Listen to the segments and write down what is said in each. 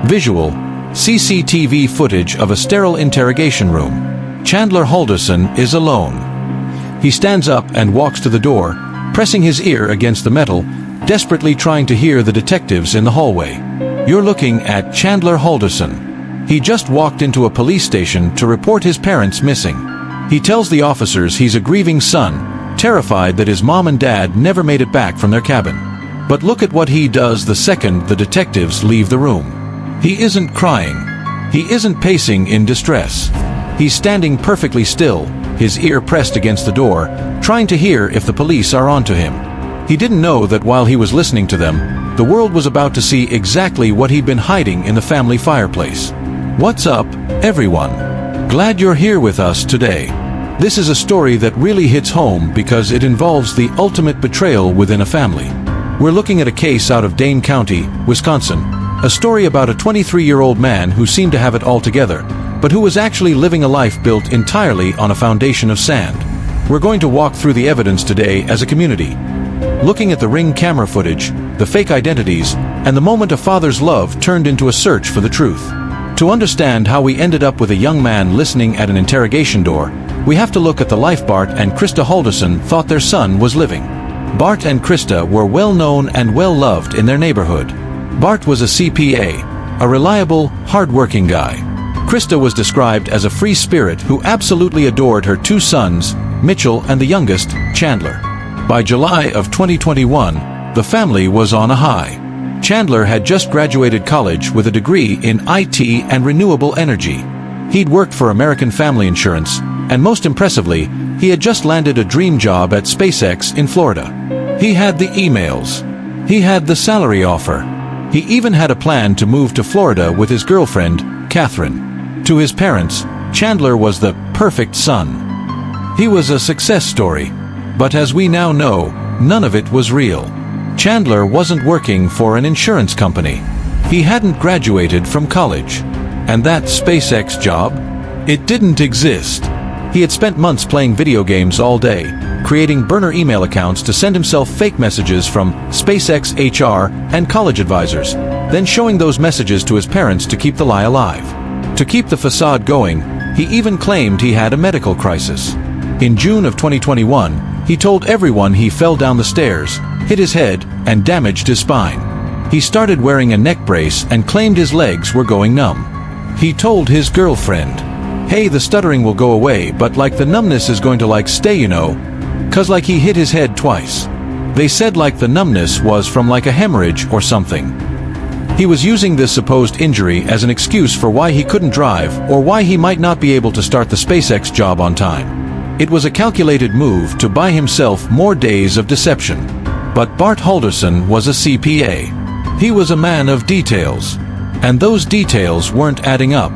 Visual: CCTV footage of a sterile interrogation room. Chandler Halderson is alone. He stands up and walks to the door, pressing his ear against the metal, desperately trying to hear the detectives in the hallway. You're looking at Chandler Halderson. He just walked into a police station to report his parents missing. He tells the officers he's a grieving son, terrified that his mom and dad never made it back from their cabin. But look at what he does the second the detectives leave the room. He isn't crying. He isn't pacing in distress. He's standing perfectly still, his ear pressed against the door, trying to hear if the police are onto him. He didn't know that while he was listening to them, the world was about to see exactly what he'd been hiding in the family fireplace. What's up, everyone? Glad you're here with us today. This is a story that really hits home because it involves the ultimate betrayal within a family. We're looking at a case out of Dane County, Wisconsin, a story about a 23-year-old man who seemed to have it all together, but who was actually living a life built entirely on a foundation of sand. We're going to walk through the evidence today as a community, looking at the Ring camera footage, the fake identities, and the moment a father's love turned into a search for the truth. To understand how we ended up with a young man listening at an interrogation door, we have to look at the life Bart and Christa Halderson thought their son was living. Bart and Christa were well known and well loved in their neighborhood. Bart was a CPA, a reliable, hard-working guy. Christa was described as a free spirit who absolutely adored her two sons, Mitchell and the youngest, Chandler. By July of 2021, the family was on a high. Chandler had just graduated college with a degree in IT and renewable energy. He'd worked for American Family Insurance, and most impressively, he had just landed a dream job at SpaceX in Florida. He had the emails. He had the salary offer. He even had a plan to move to Florida with his girlfriend, Catherine. To his parents, Chandler was the perfect son. He was a success story, but as we now know, none of it was real. Chandler wasn't working for an insurance company. He hadn't graduated from college. And that SpaceX job? It didn't exist. He had spent months playing video games all day, creating burner email accounts to send himself fake messages from SpaceX HR and college advisors, then showing those messages to his parents to keep the lie alive. To keep the facade going, he even claimed he had a medical crisis. In June of 2021, he told everyone he fell down the stairs, hit his head, and damaged his spine. He started wearing a neck brace and claimed his legs were going numb. He told his girlfriend, "Hey, the stuttering will go away, but like the numbness is going to stay, you know, 'cause like he hit his head twice." They said like the numbness was from like a hemorrhage or something. He was using this supposed injury as an excuse for why he couldn't drive or why he might not be able to start the SpaceX job on time. It was a calculated move to buy himself more days of deception. But Bart Halderson was a CPA. He was a man of details. And those details weren't adding up.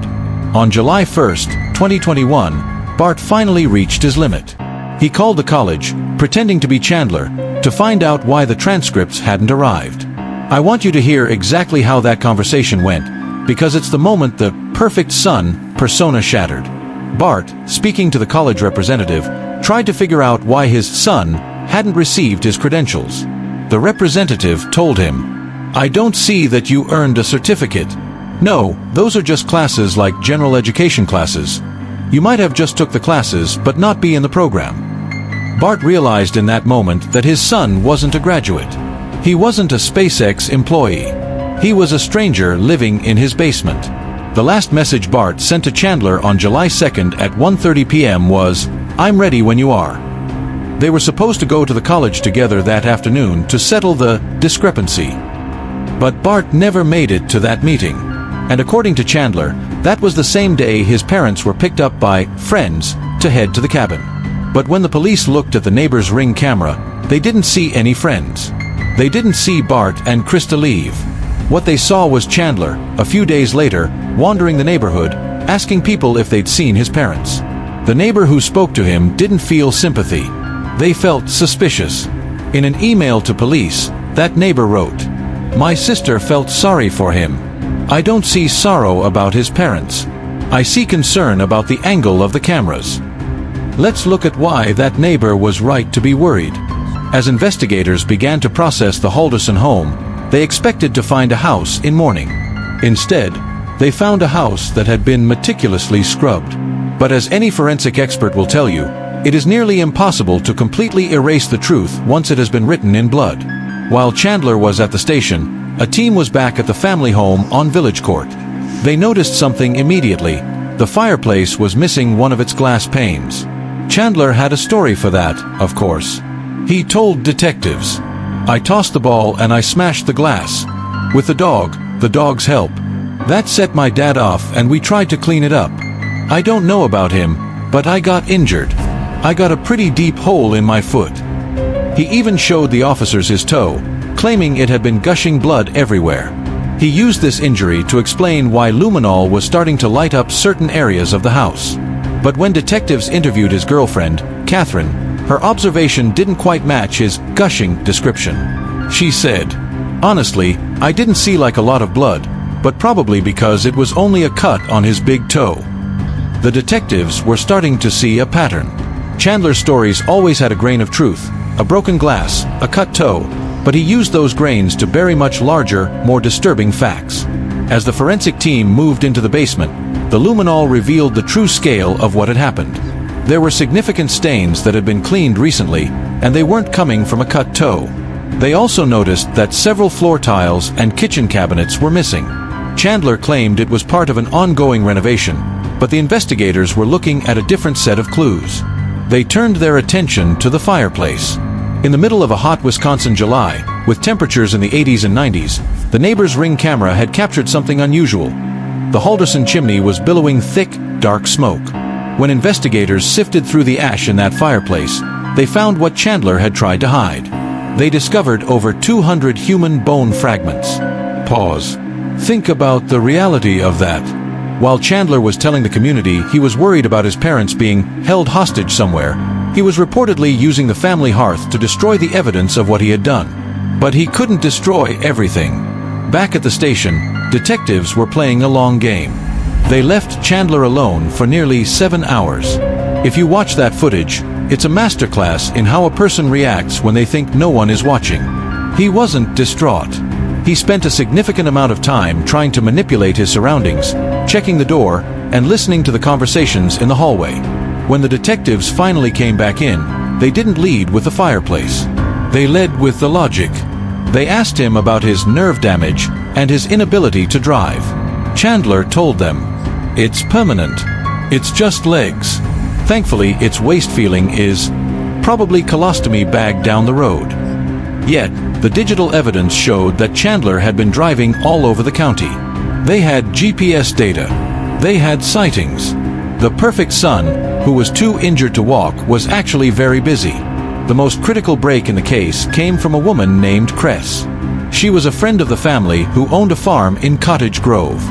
On July 1st, 2021, Bart finally reached his limit. He called the college, pretending to be Chandler, to find out why the transcripts hadn't arrived. I want you to hear exactly how that conversation went, because it's the moment the perfect son persona shattered. Bart, speaking to the college representative, tried to figure out why his son hadn't received his credentials. The representative told him, "I don't see that you earned a certificate. No, those are just classes like general education classes. You might have just took the classes but not be in the program." Bart realized in that moment that his son wasn't a graduate. He wasn't a SpaceX employee. He was a stranger living in his basement. The last message Bart sent to Chandler on July 2nd at 1:30 p.m. was, "I'm ready when you are." They were supposed to go to the college together that afternoon to settle the discrepancy. But Bart never made it to that meeting. And according to Chandler, that was the same day his parents were picked up by friends to head to the cabin. But when the police looked at the neighbor's Ring camera, they didn't see any friends. They didn't see Bart and Christa leave. What they saw was Chandler, a few days later, wandering the neighborhood, asking people if they'd seen his parents. The neighbor who spoke to him didn't feel sympathy. They felt suspicious. In an email to police, that neighbor wrote, "My sister felt sorry for him. I don't see sorrow about his parents. I see concern about the angle of the cameras." Let's look at why that neighbor was right to be worried. As investigators began to process the Halderson home, they expected to find a house in mourning. Instead, they found a house that had been meticulously scrubbed. But as any forensic expert will tell you, it is nearly impossible to completely erase the truth once it has been written in blood. While Chandler was at the station, a team was back at the family home on Village Court. They noticed something immediately. The fireplace was missing one of its glass panes. Chandler had a story for that, of course. He told detectives, "I tossed the ball and I smashed the glass. With the dog's help. That set my dad off and we tried to clean it up. I don't know about him, but I got injured. I got a pretty deep hole in my foot." He even showed the officers his toe, claiming it had been gushing blood everywhere. He used this injury to explain why luminol was starting to light up certain areas of the house. But when detectives interviewed his girlfriend, Catherine, her observation didn't quite match his gushing description. She said, "Honestly, I didn't see like a lot of blood, but probably because it was only a cut on his big toe." The detectives were starting to see a pattern. Chandler's stories always had a grain of truth, a broken glass, a cut toe, but he used those grains to bury much larger, more disturbing facts. As the forensic team moved into the basement, the luminol revealed the true scale of what had happened. There were significant stains that had been cleaned recently, and they weren't coming from a cut toe. They also noticed that several floor tiles and kitchen cabinets were missing. Chandler claimed it was part of an ongoing renovation, but the investigators were looking at a different set of clues. They turned their attention to the fireplace. In the middle of a hot Wisconsin July, with temperatures in the 80s and 90s, the neighbor's Ring camera had captured something unusual. The Halderson chimney was billowing thick, dark smoke. When investigators sifted through the ash in that fireplace, they found what Chandler had tried to hide. They discovered over 200 human bone fragments. Pause. Think about the reality of that. While Chandler was telling the community he was worried about his parents being held hostage somewhere, he was reportedly using the family hearth to destroy the evidence of what he had done. But he couldn't destroy everything. Back at the station, detectives were playing a long game. They left Chandler alone for nearly 7 hours. If you watch that footage, it's a masterclass in how a person reacts when they think no one is watching. He wasn't distraught. He spent a significant amount of time trying to manipulate his surroundings, checking the door, and listening to the conversations in the hallway. When the detectives finally came back in, they didn't lead with the fireplace. They led with the logic. They asked him about his nerve damage and his inability to drive. Chandler told them, "It's permanent. It's just legs. Thankfully, its waist feeling is probably colostomy bag down the road." Yet, the digital evidence showed that Chandler had been driving all over the county. They had GPS data. They had sightings. The perfect son, who was too injured to walk, was actually very busy. The most critical break in the case came from a woman named Cress. She was a friend of the family who owned a farm in Cottage Grove.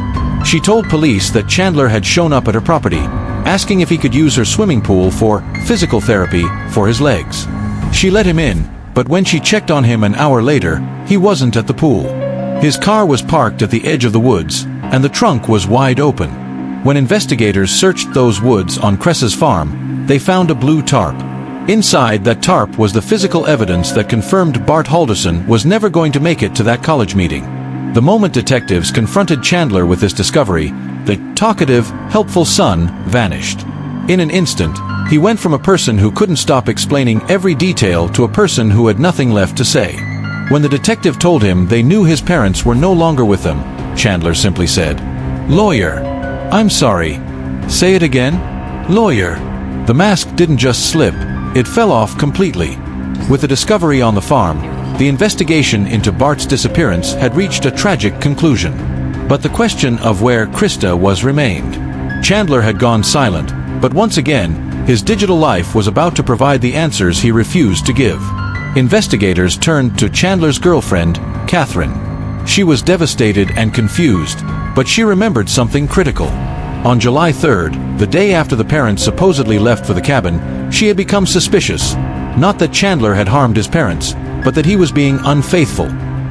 She told police that Chandler had shown up at her property, asking if he could use her swimming pool for physical therapy for his legs. She let him in, but when she checked on him an hour later, he wasn't at the pool. His car was parked at the edge of the woods, and the trunk was wide open. When investigators searched those woods on Cress's farm, they found a blue tarp. Inside that tarp was the physical evidence that confirmed Bart Halderson was never going to make it to that college meeting. The moment detectives confronted Chandler with this discovery, the talkative, helpful son vanished. In an instant, he went from a person who couldn't stop explaining every detail to a person who had nothing left to say. When the detective told him they knew his parents were no longer with them, Chandler simply said, "Lawyer. I'm sorry. Say it again? Lawyer." The mask didn't just slip, it fell off completely. With the discovery on the farm, the investigation into Bart's disappearance had reached a tragic conclusion. But the question of where Christa was remained. Chandler had gone silent, but once again, his digital life was about to provide the answers he refused to give. Investigators turned to Chandler's girlfriend, Catherine. She was devastated and confused, but she remembered something critical. On July 3rd, the day after the parents supposedly left for the cabin, she had become suspicious. Not that Chandler had harmed his parents, but that he was being unfaithful.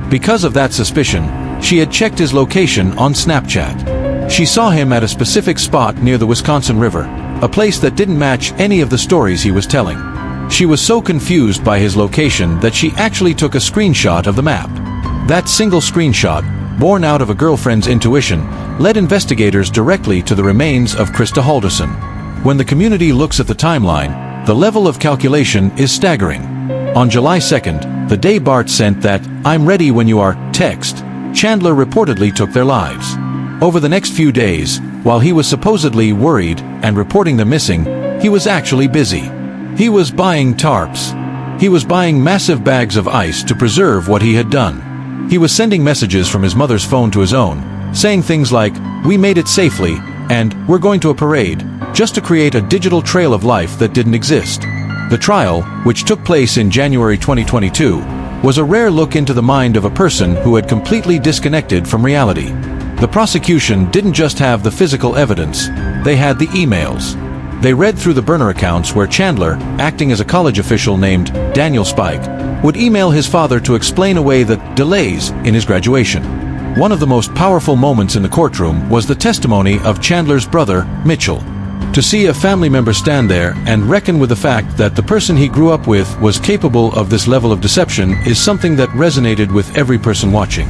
Because of that suspicion, she had checked his location on Snapchat. She saw him at a specific spot near the Wisconsin River, a place that didn't match any of the stories he was telling. She was so confused by his location that she actually took a screenshot of the map. That single screenshot born out of a girlfriend's intuition, led investigators directly to the remains of Christa Halderson. When the community looks at the timeline, the level of calculation is staggering. On July 2nd, the day Bart sent that "I'm ready when you are" text, Chandler reportedly took their lives. Over the next few days, while he was supposedly worried and reporting them missing, he was actually busy. He was buying tarps. He was buying massive bags of ice to preserve what he had done. He was sending messages from his mother's phone to his own, saying things like, "We made it safely," and "We're going to a parade," just to create a digital trail of life that didn't exist. The trial, which took place in January 2022, was a rare look into the mind of a person who had completely disconnected from reality. The prosecution didn't just have the physical evidence, they had the emails. They read through the burner accounts where Chandler, acting as a college official named Daniel Spike, would email his father to explain away the delays in his graduation. One of the most powerful moments in the courtroom was the testimony of Chandler's brother, Mitchell. To see a family member stand there and reckon with the fact that the person he grew up with was capable of this level of deception is something that resonated with every person watching.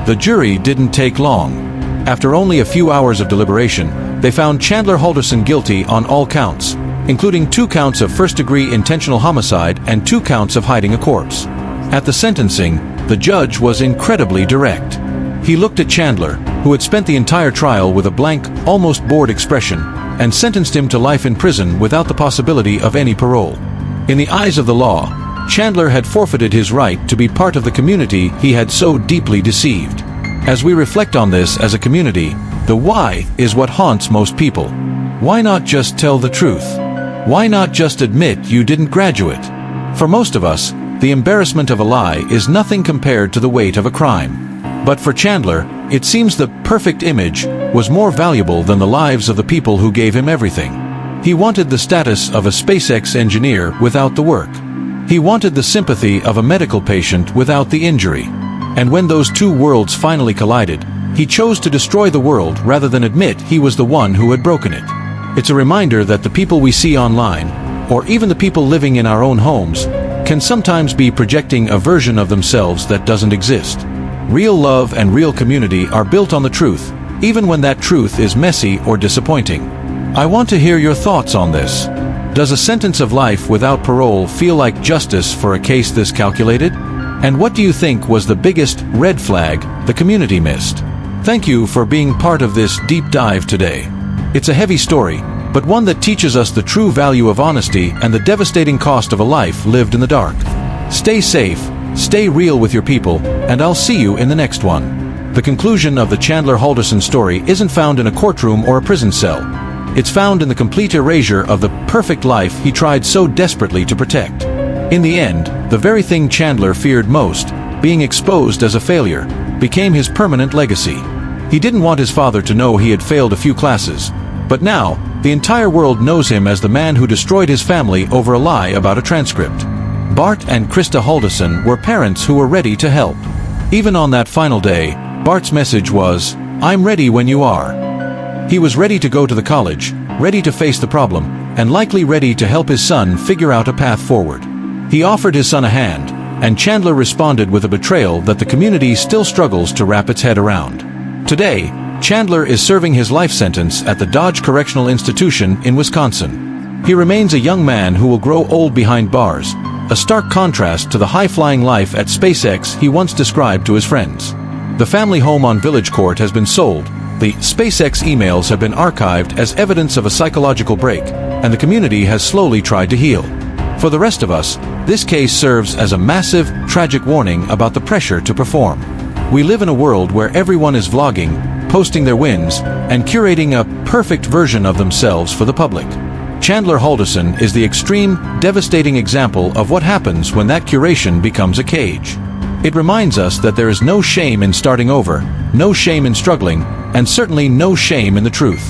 The jury didn't take long. After only a few hours of deliberation, they found Chandler Halderson guilty on all counts, including 2 counts of first-degree intentional homicide and 2 counts of hiding a corpse. At the sentencing, the judge was incredibly direct. He looked at Chandler, who had spent the entire trial with a blank, almost bored expression, and sentenced him to life in prison without the possibility of any parole. In the eyes of the law, Chandler had forfeited his right to be part of the community he had so deeply deceived. As we reflect on this as a community, the why is what haunts most people. Why not just tell the truth? Why not just admit you didn't graduate? For most of us, the embarrassment of a lie is nothing compared to the weight of a crime. But for Chandler, it seems the perfect image was more valuable than the lives of the people who gave him everything. He wanted the status of a SpaceX engineer without the work. He wanted the sympathy of a medical patient without the injury. And when those two worlds finally collided, he chose to destroy the world rather than admit he was the one who had broken it. It's a reminder that the people we see online, or even the people living in our own homes, can sometimes be projecting a version of themselves that doesn't exist. Real love and real community are built on the truth, even when that truth is messy or disappointing. I want to hear your thoughts on this. Does a sentence of life without parole feel like justice for a case this calculated? And what do you think was the biggest red flag the community missed? Thank you for being part of this deep dive today. It's a heavy story, but one that teaches us the true value of honesty and the devastating cost of a life lived in the dark. Stay safe, stay real with your people, and I'll see you in the next one. The conclusion of the Chandler Halderson story isn't found in a courtroom or a prison cell. It's found in the complete erasure of the perfect life he tried so desperately to protect. In the end, the very thing Chandler feared most, being exposed as a failure, became his permanent legacy. He didn't want his father to know he had failed a few classes, but now, the entire world knows him as the man who destroyed his family over a lie about a transcript. Bart and Christa Halderson were parents who were ready to help. Even on that final day, Bart's message was, "I'm ready when you are." He was ready to go to the college, ready to face the problem, and likely ready to help his son figure out a path forward. He offered his son a hand, and Chandler responded with a betrayal that the community still struggles to wrap its head around. Today, Chandler is serving his life sentence at the Dodge Correctional Institution in Wisconsin. He remains a young man who will grow old behind bars, a stark contrast to the high-flying life at SpaceX he once described to his friends. The family home on Village Court has been sold, the SpaceX emails have been archived as evidence of a psychological break, and the community has slowly tried to heal. For the rest of us, this case serves as a massive, tragic warning about the pressure to perform. We live in a world where everyone is vlogging, posting their wins, and curating a perfect version of themselves for the public. Chandler Halderson is the extreme, devastating example of what happens when that curation becomes a cage. It reminds us that there is no shame in starting over, no shame in struggling, and certainly no shame in the truth.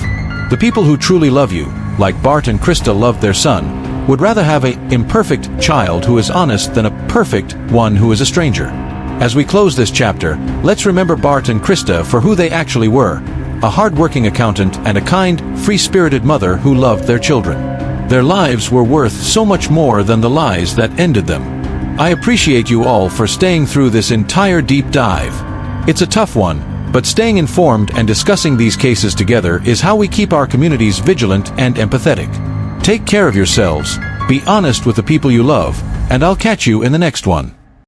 The people who truly love you, like Bart and Christa loved their son, would rather have an imperfect child who is honest than a perfect one who is a stranger. As we close this chapter, let's remember Bart and Christa for who they actually were, a hard-working accountant and a kind, free-spirited mother who loved their children. Their lives were worth so much more than the lies that ended them. I appreciate you all for staying through this entire deep dive. It's a tough one, But staying informed and discussing these cases together is how we keep our communities vigilant and empathetic. Take care of yourselves, be honest with the people you love, and I'll catch you in the next one.